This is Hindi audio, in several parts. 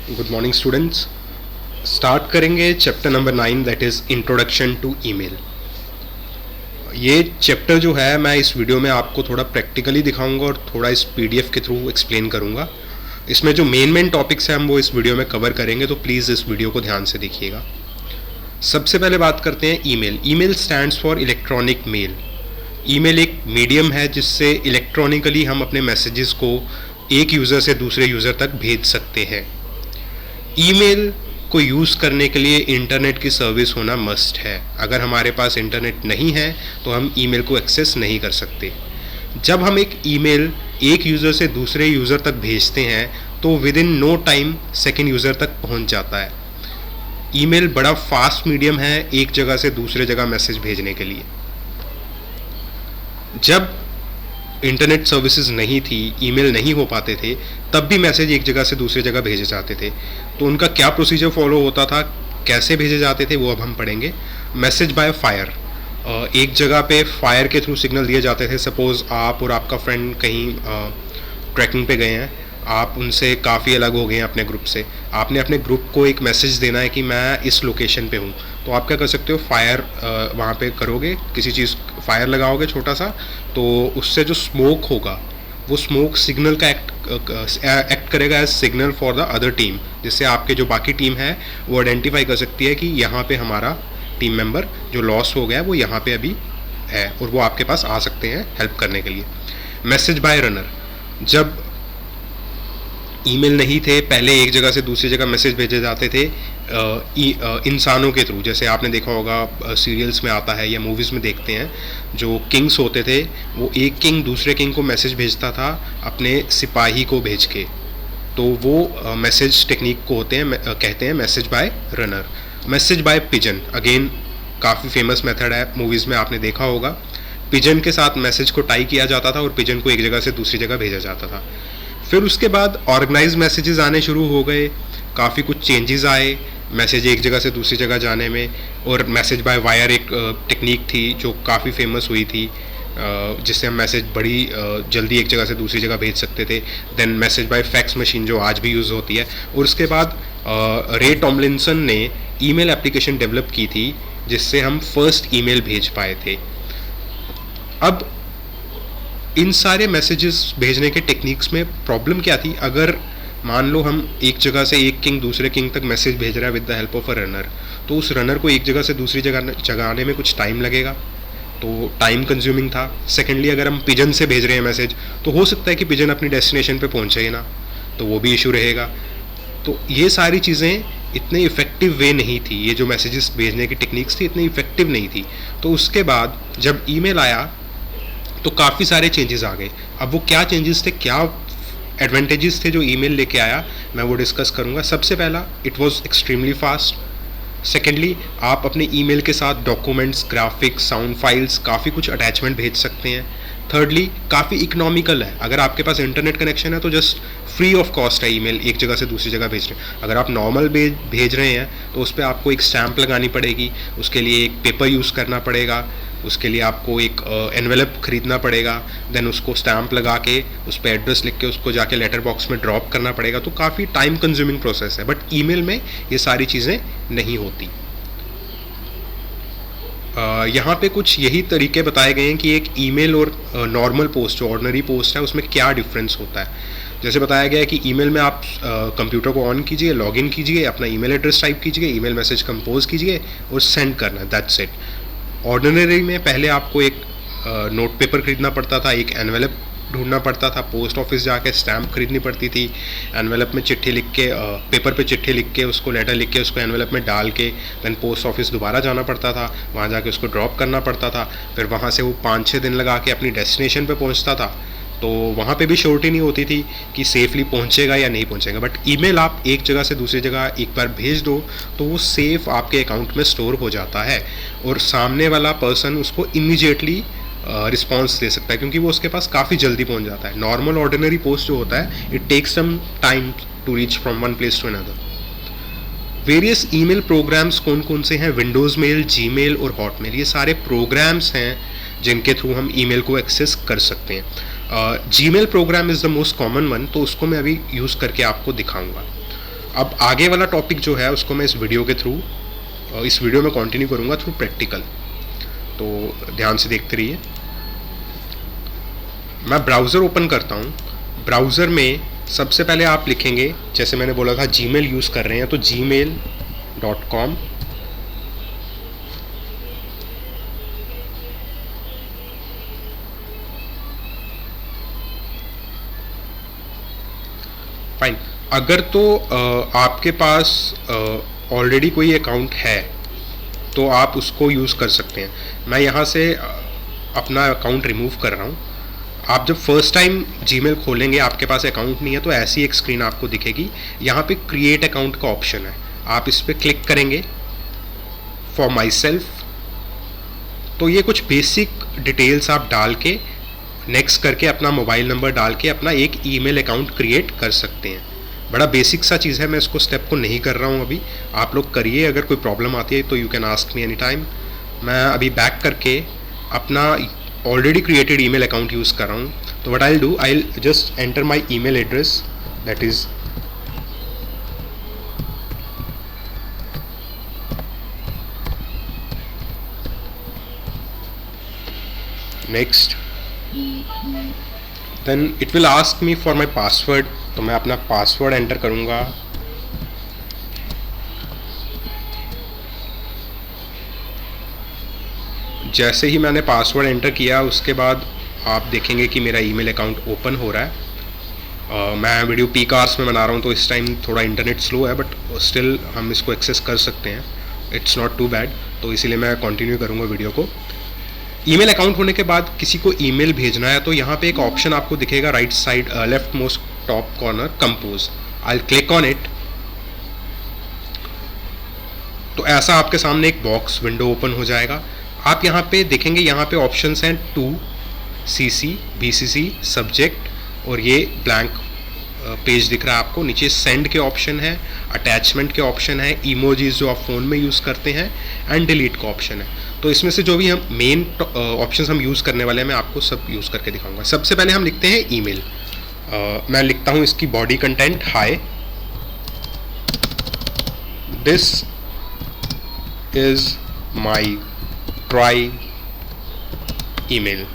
Good morning students. स्टार्ट करेंगे chapter number 9 that is introduction to email. ये चैप्टर जो है मैं इस वीडियो में आपको थोड़ा प्रैक्टिकली दिखाऊंगा और थोड़ा इस पीडीएफ के थ्रू एक्सप्लेन करूंगा। इसमें जो मेन टॉपिक्स हैं हम वो इस वीडियो में कवर करेंगे, तो प्लीज़ इस वीडियो को ध्यान से देखिएगा। सबसे पहले बात करते हैं email. Email stands for electronic mail. Email एक मीडियम है जिससे इलेक्ट्रॉनिकली हम अपने मैसेजेस को एक यूज़र से दूसरे यूज़र तक भेज सकते हैं। ईमेल को यूज़ करने के लिए इंटरनेट की सर्विस होना मस्ट है। अगर हमारे पास इंटरनेट नहीं है तो हम ईमेल को एक्सेस नहीं कर सकते। जब हम एक ईमेल एक यूज़र से दूसरे यूज़र तक भेजते हैं तो within no time second user तक पहुंच जाता है। ईमेल बड़ा फास्ट मीडियम है एक जगह से दूसरे जगह मैसेज भेजने के लिए। जब इंटरनेट सर्विसेज नहीं थी, ईमेल नहीं हो पाते थे, तब भी मैसेज एक जगह से दूसरी जगह भेजे जाते थे। तो उनका क्या प्रोसीजर फॉलो होता था, कैसे भेजे जाते थे, वो अब हम पढ़ेंगे। Message by fire. एक जगह पे फायर के थ्रू सिग्नल दिए जाते थे। सपोज़ आप और आपका फ्रेंड कहीं ट्रैकिंग पे गए हैं, आप उनसे काफ़ी अलग हो गए हैं अपने ग्रुप से। आपने अपने ग्रुप को एक मैसेज देना है कि मैं इस लोकेशन पे हूँ, तो आप क्या कर सकते हो, फायर वहाँ पे करोगे, किसी चीज़ फायर लगाओगे छोटा सा, तो उससे जो स्मोक होगा वो स्मोक सिग्नल का एक्ट करेगा as signal for the other team, जिससे आपके जो बाकी टीम है वो आइडेंटिफाई कर सकती है कि यहाँ पे हमारा टीम मेंबर जो लॉस हो गया है वो यहाँ पे अभी है, और वो आपके पास आ सकते हैं हेल्प करने के लिए। Message bye runner. जब ईमेल नहीं थे, पहले एक जगह से दूसरी जगह मैसेज भेजे जाते थे इंसानों के थ्रू। जैसे आपने देखा होगा सीरियल्स में आता है या मूवीज़ में देखते हैं, जो किंग्स होते थे वो एक किंग दूसरे किंग को मैसेज भेजता था अपने सिपाही को भेज के, तो वो मैसेज टेक्निक को कहते हैं message bye runner. Message bye pigeon, again काफ़ी फेमस मेथड है, मूवीज़ में आपने देखा होगा। पिजन के साथ मैसेज को टाई किया जाता था और पिजन को एक जगह से दूसरी जगह भेजा जाता था। फिर उसके बाद ऑर्गेनाइज मैसेजेस आने शुरू हो गए, काफ़ी कुछ चेंजेस आए मैसेज एक जगह से दूसरी जगह जाने में। और मैसेज बाय वायर एक टेक्निक थी जो काफ़ी फेमस हुई थी, जिससे हम मैसेज बड़ी जल्दी एक जगह से दूसरी जगह भेज सकते थे। Then message by fax machine जो आज भी यूज़ होती है। और उसके बाद रे टॉमलिंसन ने ईमेल एप्लीकेशन डेवलप की थी जिससे हम फर्स्ट ईमेल भेज पाए थे। अब इन सारे मैसेजेस भेजने के टेक्निक्स में प्रॉब्लम क्या थी, अगर मान लो हम एक जगह से एक किंग दूसरे किंग तक मैसेज भेज रहा है with the help of a runner, तो उस रनर को एक जगह से दूसरी जगह आने में कुछ टाइम लगेगा, तो टाइम कंज्यूमिंग था। सेकेंडली अगर हम पिजन से भेज रहे हैं मैसेज, तो हो सकता है कि पिजन अपनी डेस्टिनेशन पे पहुंचे ही ना, तो वो भी इशू रहेगा। तो ये सारी चीज़ें इतने इफ़ेक्टिव वे नहीं थी, ये जो मैसेजेस भेजने की टेक्निक्स थी इतनी इफ़ेक्टिव नहीं थी। तो उसके बाद जब ईमेल आया तो काफ़ी सारे चेंजेस आ गए। अब वो क्या चेंजेस थे, क्या एडवांटेजेस थे जो ईमेल लेके आया, मैं वो डिस्कस करूँगा। सबसे पहला, it was extremely fast. Secondly, आप अपने ईमेल के साथ डॉक्यूमेंट्स, ग्राफिक्स, साउंड फाइल्स, काफ़ी कुछ अटैचमेंट भेज सकते हैं। थर्डली, काफ़ी इकोनॉमिकल है। अगर आपके पास इंटरनेट कनेक्शन है तो जस्ट फ्री ऑफ कॉस्ट है ईमेल एक जगह से दूसरी जगह भेज रहे हैं। अगर आप नॉर्मल भेज रहे हैं तो उस पर आपको एक स्टैम्प लगानी पड़ेगी, उसके लिए एक पेपर यूज़ करना पड़ेगा, उसके लिए आपको एक एनवेलप ख़रीदना पड़ेगा, देन उसको स्टैम्प लगा के उस पर एड्रेस लिख के उसको जाके लेटर बॉक्स में ड्रॉप करना पड़ेगा। तो काफ़ी टाइम कंज्यूमिंग प्रोसेस है, बट ईमेल में ये सारी चीज़ें नहीं होती। यहाँ पे कुछ यही तरीके बताए गए हैं कि एक ईमेल और नॉर्मल पोस्ट जो ऑर्डिनरी पोस्ट है उसमें क्या डिफरेंस होता है। जैसे बताया गया है कि ईमेल में आप कंप्यूटर को ऑन कीजिए, लॉगिन कीजिए, अपना ईमेल एड्रेस टाइप कीजिए, ईमेल मैसेज कंपोज कीजिए और सेंड करना, दैट्स इट। ऑर्डिनरी में पहले आपको एक नोट पेपर खरीदना पड़ता था, एक एनवेलप ढूंढना पड़ता था, पोस्ट ऑफिस जाके स्टैम्प खरीदनी पड़ती थी, एनवेलप में चिट्ठी लिख के पेपर पे चिट्ठी लिख के उसको लेटर लिख के उसको एनवेलप में डाल के देन पोस्ट ऑफिस दोबारा जाना पड़ता था, वहाँ जाके उसको ड्रॉप करना पड़ता था। फिर वहाँ से वो 5-6 दिन लगा के अपनी डेस्टिनेशन पे पहुँचता था, तो वहाँ पे भी श्योरिटी नहीं होती थी कि सेफली पहुँचेगा या नहीं पहुँचेगा। बट ईमेल आप एक जगह से दूसरी जगह एक बार भेज दो तो वो सेफ आपके अकाउंट में स्टोर हो जाता है और सामने वाला पर्सन उसको इमीडिएटली रिस्पॉन्स दे सकता है, क्योंकि वो उसके पास काफ़ी जल्दी पहुंच जाता है। नॉर्मल ऑर्डिनरी पोस्ट जो होता है, it takes some time to reach from one place to another. Various email programs कौन कौन से हैं, विंडोज़ मेल, जीमेल और हॉटमेल, ये सारे प्रोग्राम्स हैं जिनके थ्रू हम ईमेल को एक्सेस कर सकते हैं। Gmail program is the most common one, तो उसको मैं अभी यूज़ करके आपको दिखाऊंगा। अब आगे वाला टॉपिक जो है उसको मैं इस वीडियो के थ्रू, इस वीडियो में कंटिन्यू करूँगा थ्रू प्रैक्टिकल, तो ध्यान से देखते रहिए। मैं ब्राउज़र ओपन करता हूँ। ब्राउज़र में सबसे पहले आप लिखेंगे, जैसे मैंने बोला था जीमेल यूज़ कर रहे हैं तो gmail.com, फाइन। अगर तो आपके पास ऑलरेडी कोई अकाउंट है तो आप उसको यूज़ कर सकते हैं। मैं यहाँ से अपना अकाउंट रिमूव कर रहा हूँ। आप जब फर्स्ट टाइम जीमेल खोलेंगे, आपके पास अकाउंट नहीं है तो ऐसी एक स्क्रीन आपको दिखेगी। यहाँ पे क्रिएट अकाउंट का ऑप्शन है, आप इस पर क्लिक करेंगे फॉर माई सेल्फ। तो ये कुछ बेसिक डिटेल्स आप डाल के नेक्स्ट करके अपना मोबाइल नंबर डाल के अपना एक ईमेल अकाउंट क्रिएट कर सकते हैं। बड़ा बेसिक सा चीज़ है, मैं इसको स्टेप को नहीं कर रहा हूँ अभी, आप लोग करिए। अगर कोई प्रॉब्लम आती है तो you can ask me any time. मैं अभी बैक करके अपना already created email account use कर रहा हूँ। तो what I will do, I will just enter my email address, that is next, then it will ask me for my password. तो मैं अपना पासवर्ड एंटर करूँगा। जैसे ही मैंने पासवर्ड एंटर किया उसके बाद आप देखेंगे कि मेरा ईमेल अकाउंट ओपन हो रहा है। मैं वीडियो पीक आवर्स में बना रहा हूँ तो इस टाइम थोड़ा इंटरनेट स्लो है, बट स्टिल हम इसको एक्सेस कर सकते हैं, इट्स नॉट टू बैड। तो इसीलिए मैं कंटिन्यू करूँगा वीडियो को। ईमेल अकाउंट होने के बाद किसी को ईमेल भेजना है तो यहाँ पे एक ऑप्शन आपको दिखेगा right side left most top corner, compose. I click on it. तो ऐसा आपके सामने एक बॉक्स विंडो ओपन हो जाएगा। आप यहाँ पे देखेंगे, यहाँ पे ऑप्शंस हैं टू, CC, BCC, सब्जेक्ट, और ये ब्लैंक पेज दिख रहा है आपको। नीचे सेंड के ऑप्शन है, अटैचमेंट के ऑप्शन है, इमोजीज जो आप फ़ोन में यूज़ करते हैं, एंड डिलीट का ऑप्शन है। तो इसमें से जो भी हम मेन ऑप्शंस हम यूज़ करने वाले हैं मैं आपको सब यूज़ करके दिखाऊंगा। सबसे पहले हम लिखते हैं ईमेल। मैं लिखता हूँ इसकी body content, hi this is my try email.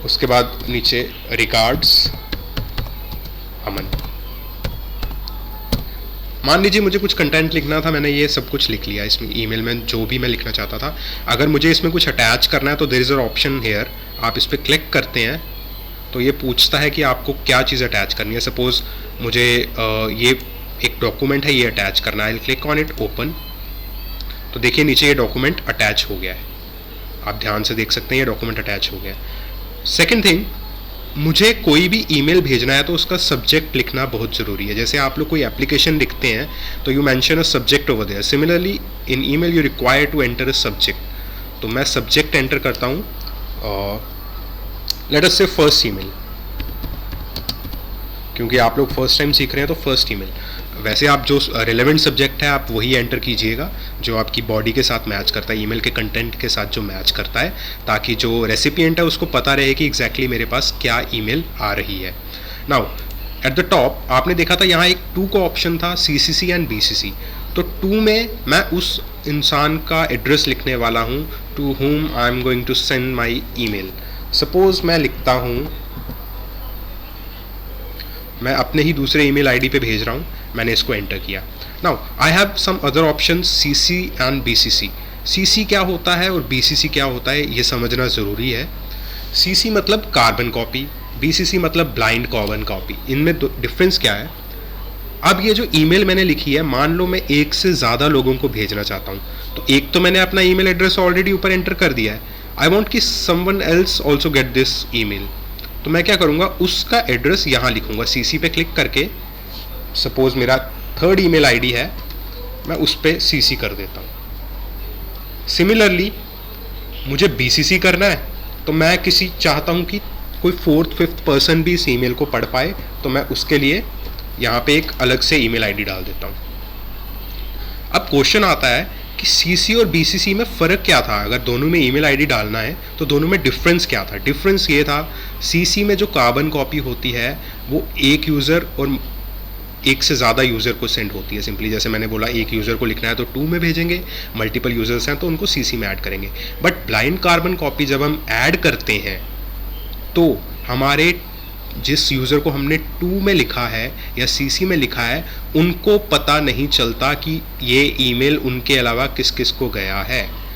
उसके बाद नीचे रिगार्ड्स अमन। मान लीजिए मुझे कुछ कंटेंट लिखना था, मैंने ये सब कुछ लिख लिया इसमें ईमेल में जो भी मैं लिखना चाहता था। अगर मुझे इसमें कुछ अटैच करना है तो there is a option here, आप इस पर क्लिक करते हैं तो ये पूछता है कि आपको क्या चीज़ अटैच करनी है। सपोज़ मुझे ये एक डॉक्यूमेंट है, ये अटैच करना है। I click on it, open. तो देखिए नीचे ये डॉक्यूमेंट अटैच हो गया है, आप ध्यान से देख सकते हैं ये डॉक्यूमेंट अटैच हो गया है। सेकेंड थिंग, मुझे कोई भी ईमेल भेजना है तो उसका सब्जेक्ट लिखना बहुत ज़रूरी है। जैसे आप लोग कोई एप्लीकेशन लिखते हैं तो you mention a subject over there. Similarly in email you require to enter a subject. तो मैं सब्जेक्ट एंटर करता हूँ, लेट अस से फर्स्ट ईमेल, क्योंकि आप लोग फर्स्ट टाइम सीख रहे हैं तो फर्स्ट ईमेल। वैसे आप जो रिलेवेंट सब्जेक्ट है आप वही एंटर कीजिएगा जो आपकी बॉडी के साथ मैच करता है, ईमेल के कंटेंट के साथ जो मैच करता है, ताकि जो रेसिपिएंट है उसको पता रहे कि एग्जैक्टली मेरे पास क्या ईमेल आ रही है। नाउ एट द टॉप आपने देखा था यहाँ एक टू का ऑप्शन था, CCC एंड BCC। तो टू में मैं उस इंसान का एड्रेस लिखने वाला हूँ to whom I am going to send my email. Suppose मैं लिखता हूँ, मैं अपने ही दूसरे ईमेल आईडी पे भेज रहा हूँ, मैंने इसको एंटर किया। Now I have some other option CC and BCC। CC क्या होता है और BCC क्या होता है ये समझना ज़रूरी है। CC मतलब कार्बन कॉपी, BCC मतलब ब्लाइंड कार्बन कॉपी। इनमें डिफरेंस क्या है? अब ये जो ईमेल मैंने लिखी है, मान लो मैं एक से ज़्यादा लोगों को भेजना चाहता हूँ, तो एक तो मैंने अपना ईमेल एड्रेस ऑलरेडी ऊपर एंटर कर दिया है। आई वॉन्ट कि someone else also get this email. तो मैं क्या करूँगा, उसका एड्रेस यहाँ लिखूँगा, CC पे क्लिक करके। सपोज मेरा थर्ड ईमेल आईडी है, मैं उस पर CC कर देता हूँ। सिमिलरली मुझे BCC करना है, तो मैं किसी चाहता हूँ कि कोई फोर्थ फिफ्थ पर्सन भी इस ईमेल को पढ़ पाए, तो मैं उसके लिए यहाँ पे एक अलग से ईमेल आईडी डाल देता हूँ। अब क्वेश्चन आता है कि सीसी और बीसीसी में फ़र्क क्या था। अगर दोनों में ईमेल आईडी डालना है तो दोनों में डिफरेंस क्या था। डिफरेंस ये था, सीसी में जो कार्बन कॉपी होती है वो एक यूज़र और एक से ज़्यादा यूज़र को सेंड होती है। सिंपली जैसे मैंने बोला, एक यूज़र को लिखना है तो 2 में भेजेंगे, मल्टीपल यूज़र्स हैं तो उनको सीसी में ऐड करेंगे। बट ब्लाइंड कार्बन कॉपी जब हम ऐड करते हैं तो हमारे जिस यूज़र को हमने 2 में लिखा है या सीसी में लिखा है, उनको पता नहीं चलता कि ये ईमेल उनके अलावा किस किस को गया है।